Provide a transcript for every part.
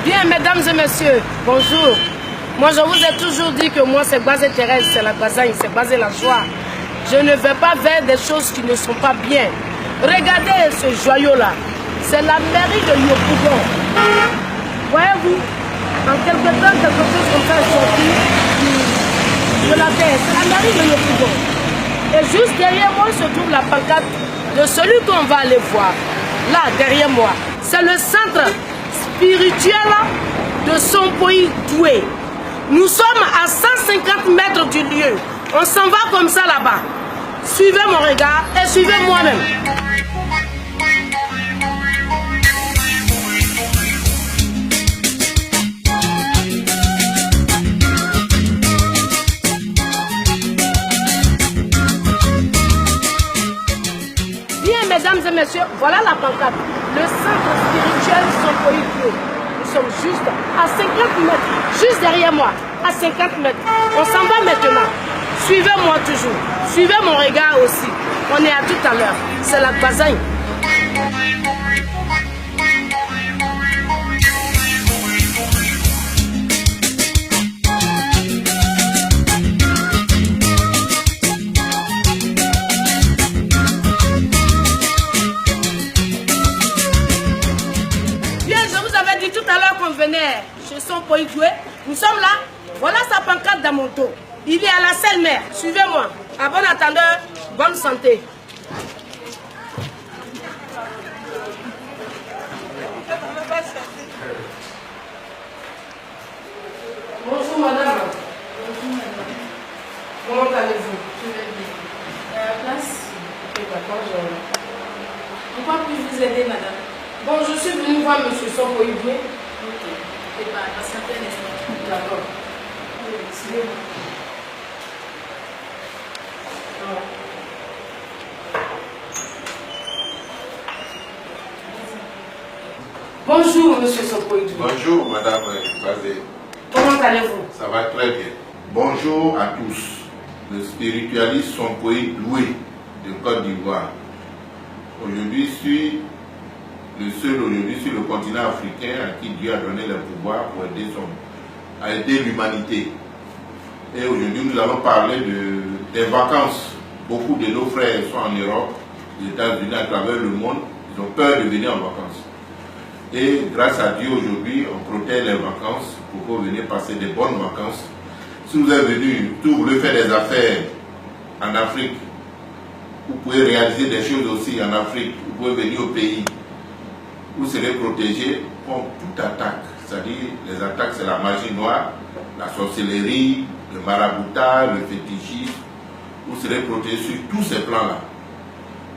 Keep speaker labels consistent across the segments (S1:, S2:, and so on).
S1: Bien, mesdames et messieurs, bonjour. Moi, je vous ai toujours dit que moi, c'est Gbazé Thérèse, c'est la Bazagne, c'est Gbazé la joie. Je ne vais pas vers des choses qui ne sont pas bien. Regardez ce joyau-là. C'est la mairie de Yopougon. Voyez-vous, en quelque temps, quelque chose comme ça est sorti de la terre. C'est la mairie de Yopougon. Et juste derrière moi se trouve la pancarte de celui qu'on va aller voir. Là, derrière moi. C'est le centre spirituel de Sompoï-Doué. Nous sommes à 150 mètres du lieu. On s'en va comme ça là-bas. Suivez mon regard et suivez moi-même. Bien, mesdames et messieurs, voilà la pancarte. Le centre spirituel Sompoï-Doué. Nous sommes juste à 50 mètres, juste derrière moi, à 50 mètres. On s'en va maintenant. Suivez-moi toujours. Suivez mon regard aussi. On est à tout à l'heure. C'est la Bazagne. Bien, je vous avais dit tout à l'heure qu'on venait chez Sompoï-Doué. Nous sommes là. Voilà sa pancarte dans mon dos. Il est à la Selle-Mère. Suivez-moi. À bon attendeur, bonne santé. Bonjour madame.
S2: Bonjour madame.
S1: Comment allez-vous?
S2: Je vais bien. Place.
S1: Ok, d'accord,
S2: Pourquoi puis-je vous aider, madame?
S1: Bon, je suis venue voir monsieur Sompoï-Doué.
S2: Ok. Et pas patienter un instant.
S1: D'accord. Suivez-moi. Bonjour, monsieur Sompoï-Doué.
S3: Bonjour, madame Bazé.
S1: Comment allez-vous?
S3: Ça va très bien. Bonjour à tous. Le spiritualiste Sompoï-Doué de Côte d'Ivoire. Aujourd'hui, je suis le seul aujourd'hui sur le continent africain à qui Dieu a donné le pouvoir pour aider l'humanité. Et aujourd'hui, nous allons parler des vacances. Beaucoup de nos frères sont en Europe, aux États-Unis, à travers le monde. Ils ont peur de venir en vacances. Et grâce à Dieu, aujourd'hui, on protège les vacances pour que vous veniez passer des bonnes vacances. Si vous êtes venu, vous voulez faire des affaires en Afrique, vous pouvez réaliser des choses aussi en Afrique. Vous pouvez venir au pays. Vous serez protégé contre toute attaque. C'est-à-dire, les attaques, c'est la magie noire, la sorcellerie, le maraboutage, le fétichisme. Vous serez protégé sur tous ces plans-là.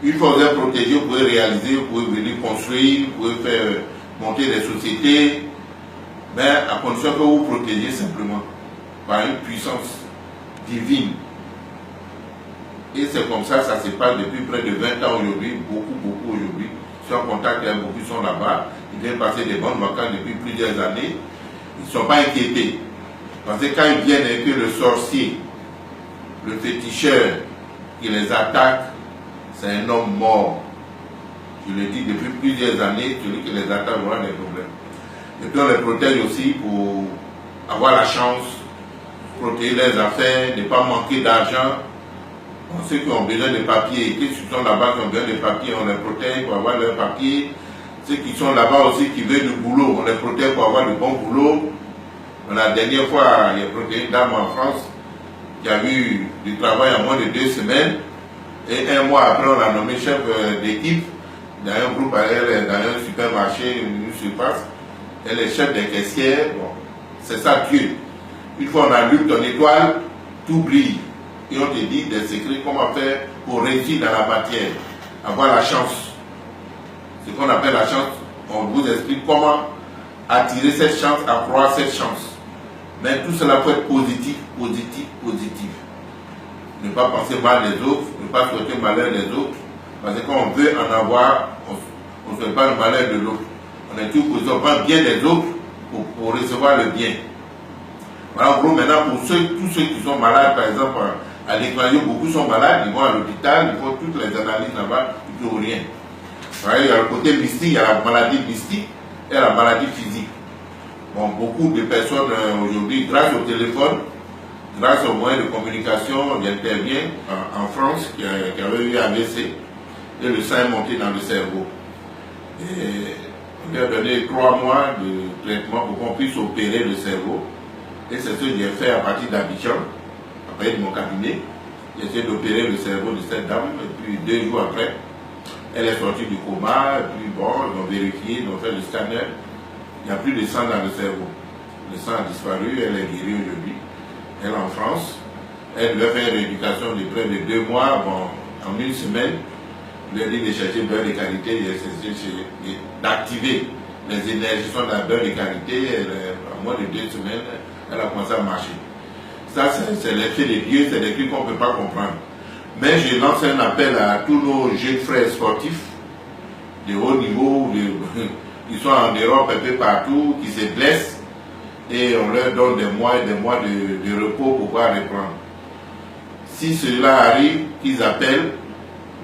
S3: Une fois que vous êtes protégé, vous pouvez réaliser, vous pouvez venir construire, vous pouvez faire monter des sociétés, mais à condition que vous vous protégez simplement par une puissance divine. Et c'est comme ça, ça se passe depuis près de 20 ans aujourd'hui, beaucoup aujourd'hui. Je suis en contact avec beaucoup qui sont là-bas, ils viennent passer des bonnes vacances depuis plusieurs années. Ils ne sont pas inquiétés. Parce que quand ils viennent et que le sorcier, le féticheur qui les attaque, c'est un homme mort. Je le dis depuis plusieurs années, celui qui les attaque aura des problèmes. Et puis on les protège aussi pour avoir la chance, protéger les affaires, ne pas manquer d'argent. Ceux qui ont besoin de papiers, ceux qui sont là-bas qui ont besoin de papiers, on les protège pour avoir leurs papiers. Ceux qui sont là-bas aussi qui veulent du boulot, on les protège pour avoir du bon boulot. La dernière fois, il y a protégé une dame en France qui a eu du travail en moins de 2 semaines. Et un mois après, on l'a nommé chef d'équipe dans un groupe, dans un supermarché, une surface. Elle est chef des caissières. Bon, c'est ça Dieu. Une fois on a lu ton étoile, tout brille. Et on te dit des secrets, comment faire pour réussir dans la matière, avoir la chance. Ce qu'on appelle la chance, on vous explique comment attirer cette chance, accroître cette chance. Mais tout cela peut être positif, positif, positif. Ne pas penser mal des autres, ne pas souhaiter le malheur des autres. Parce que quand on veut en avoir, on ne souhaite pas le malheur de l'autre. On est toujours position, on prend bien des autres pour recevoir le bien. Voilà, en gros, maintenant, pour tous ceux qui sont malades, par exemple, à l'étranger, beaucoup sont malades, ils vont à l'hôpital, ils font toutes les analyses là-bas, ils ne trouvent rien. Voilà, il y a le côté mystique, il y a la maladie mystique et la maladie physique. Bon, beaucoup de personnes aujourd'hui, grâce au téléphone, grâce aux moyens de communication, il intervient en France qui avait eu AVC et le sang est monté dans le cerveau. Et on lui a donné 3 mois de traitement pour qu'on puisse opérer le cerveau. Et c'est ce que j'ai fait à partir d'Abidjan, après de mon cabinet. J'ai essayé d'opérer le cerveau de cette dame, et puis 2 jours après, elle est sortie du coma, et puis bon, ils ont vérifié, ils ont fait le scanner. Il n'y a plus de sang dans le cerveau. Le sang a disparu, elle est guérie aujourd'hui. Elle est en France. Elle devait faire une rééducation de près de 2 mois. Bon, en 1 semaine, je lui ai dit de chercher beurre de qualité, d'activer les énergies sont dans le beurre de qualité. En moins de 2 semaines, elle a commencé à marcher. Ça, c'est l'effet de Dieu, c'est des trucs qu'on ne peut pas comprendre. Mais je lance un appel à tous nos jeunes frères sportifs de haut niveau, qui sont en Europe un peu partout, qui se blessent, et on leur donne des mois et des mois de repos pour pouvoir reprendre. Si cela arrive, qu'ils appellent,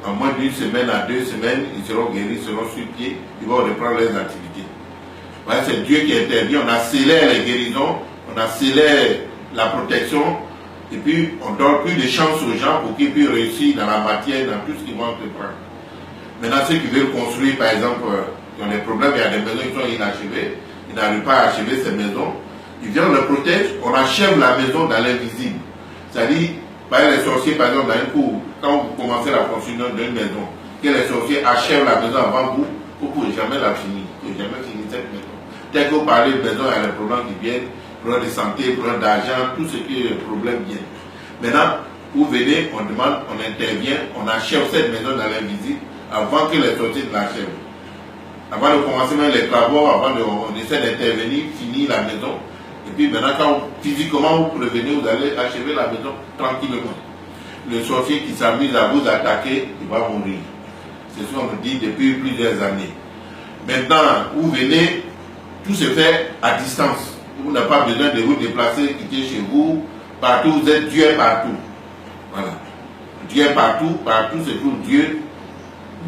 S3: en moins d'1 semaine à 2 semaines, ils seront guéris, seront sur pied, ils vont reprendre leurs activités. Voilà, c'est Dieu qui intervient, on accélère les guérisons, on accélère la protection, et puis on donne plus de chance aux gens pour qu'ils puissent réussir dans la matière, dans tout ce qu'ils vont entreprendre. Maintenant, ceux qui veulent construire, par exemple, qui ont des problèmes, il y a des maisons qui sont inachevées, ils n'arrivent pas à achever ces maisons, ils viennent, on les protège, on achève la maison dans l'invisible. C'est-à-dire, par exemple, les sorciers, par exemple, dans un cours, quand vous commencez la construction d'une maison, que les sorciers achèvent la maison avant vous, vous ne pouvez jamais la finir, vous ne pouvez jamais finir cette maison. Dès que vous parlez de maison, il y a des problèmes qui viennent, problèmes de santé, problèmes d'argent, tout ce qui est problème vient. Maintenant, vous venez, on demande, on intervient, on achève cette maison dans l'invisible avant que les sorciers ne l'achèvent. Avant de commencer même les travaux, on essaie d'intervenir, finir la maison. Et puis maintenant, quand physiquement vous prévenez, vous allez achever la maison tranquillement. Le sorcier qui s'amuse à vous attaquer, il va mourir. C'est ce qu'on nous dit depuis plusieurs années. Maintenant, vous venez, tout se fait à distance. Vous n'avez pas besoin de vous déplacer, quitter chez vous. Partout, vous êtes Dieu partout. Voilà. Dieu partout, partout se trouve Dieu.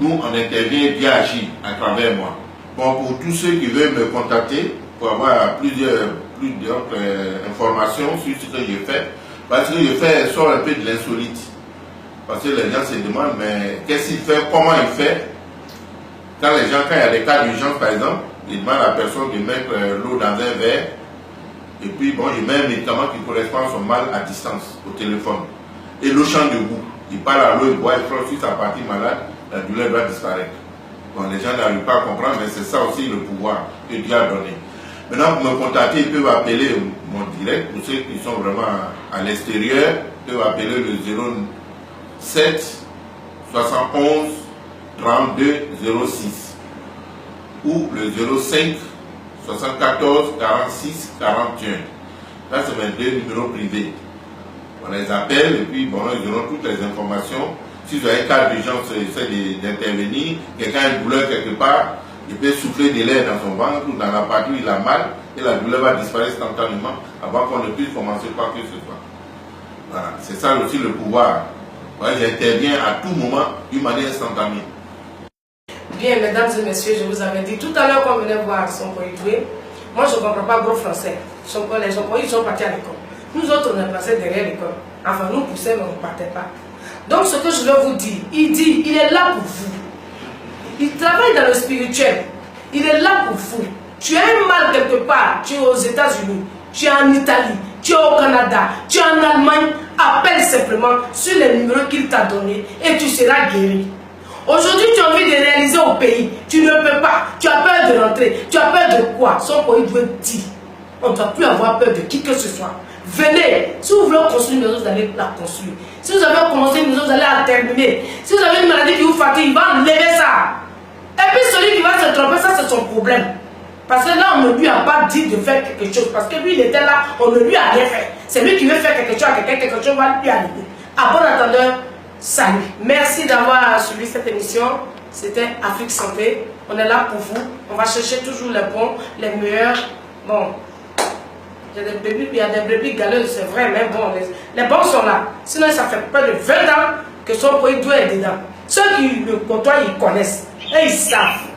S3: Nous, on intervient, Dieu agit à travers moi. Bon, pour tous ceux qui veulent me contacter, pour avoir plusieurs informations sur ce que je fais, parce que je fais sort un peu de l'insolite. Parce que les gens se demandent, mais qu'est-ce qu'il fait, comment il fait? Quand il y a des cas d'urgence, par exemple, ils demandent à la personne de mettre l'eau dans un verre, et puis bon, je mets un médicament qui correspond à son mal à distance, au téléphone. Et l'eau change de goût. Il parle à l'eau, il boit, il frotte sur sa partie malade, la douleur va disparaître. Bon, les gens n'arrivent pas à comprendre, mais c'est ça aussi le pouvoir que Dieu a donné. Maintenant, pour me contacter, ils peuvent appeler mon direct, pour ceux qui sont vraiment à l'extérieur, ils peuvent appeler le 07 71 32 06 ou le 05 74 46 41. Là, c'est mes 2 numéros privés. On les appelle et puis bon, ils auront toutes les informations. Si vous avez un cas d'urgence, essaie d'intervenir, quelqu'un a une douleur quelque part, il peut souffler de l'air dans son ventre ou dans la partie où il a mal et la douleur va disparaître instantanément avant qu'on ne puisse commencer quoi que ce soit. Voilà, c'est ça aussi le pouvoir. Voilà, j'interviens à tout moment d'une manière instantanée.
S1: Bien, mesdames et messieurs, je vous avais dit tout à l'heure qu'on venait voir son Idoué. Moi, je ne comprends pas gros français. Les Sonkoï, ils sont partis à l'école. Nous autres, on est passés derrière l'école. Enfin, nous poussait, mais on ne partait pas. Donc, ce que je veux vous dire, il est là pour vous. Il travaille dans le spirituel. Il est là pour vous. Tu as un mal quelque part, tu es aux États-Unis, tu es en Italie, tu es au Canada, tu es en Allemagne, appelle simplement sur les numéros qu'il t'a donnés et tu seras guéri. Aujourd'hui, tu as envie de réaliser au pays, tu ne peux pas, tu as peur de rentrer, tu as peur de quoi? Son pays doit dire, on ne doit plus avoir peur de qui que ce soit. Venez, si vous voulez construire une maison, vous allez la construire. Si vous avez commencé une maison, vous allez la terminer. Si vous avez une maladie qui vous fatigue, il va enlever ça. Et puis celui qui va se tromper, ça c'est son problème. Parce que là, on ne lui a pas dit de faire quelque chose. Parce que lui, il était là, on ne lui a rien fait. C'est lui qui veut faire quelque chose à quelqu'un, quelque chose va lui arriver. À bon entendeur, salut. Merci d'avoir suivi cette émission. C'était Afrique Santé. On est là pour vous. On va chercher toujours les bons, les meilleurs. Bon, il y a des bébés, il y a des bébés galeuses, c'est vrai, mais bon, les bons sont là. Sinon, ça fait près de 20 ans que son pays doit être dedans. Ceux qui le côtoient, ils connaissent. Et ils savent.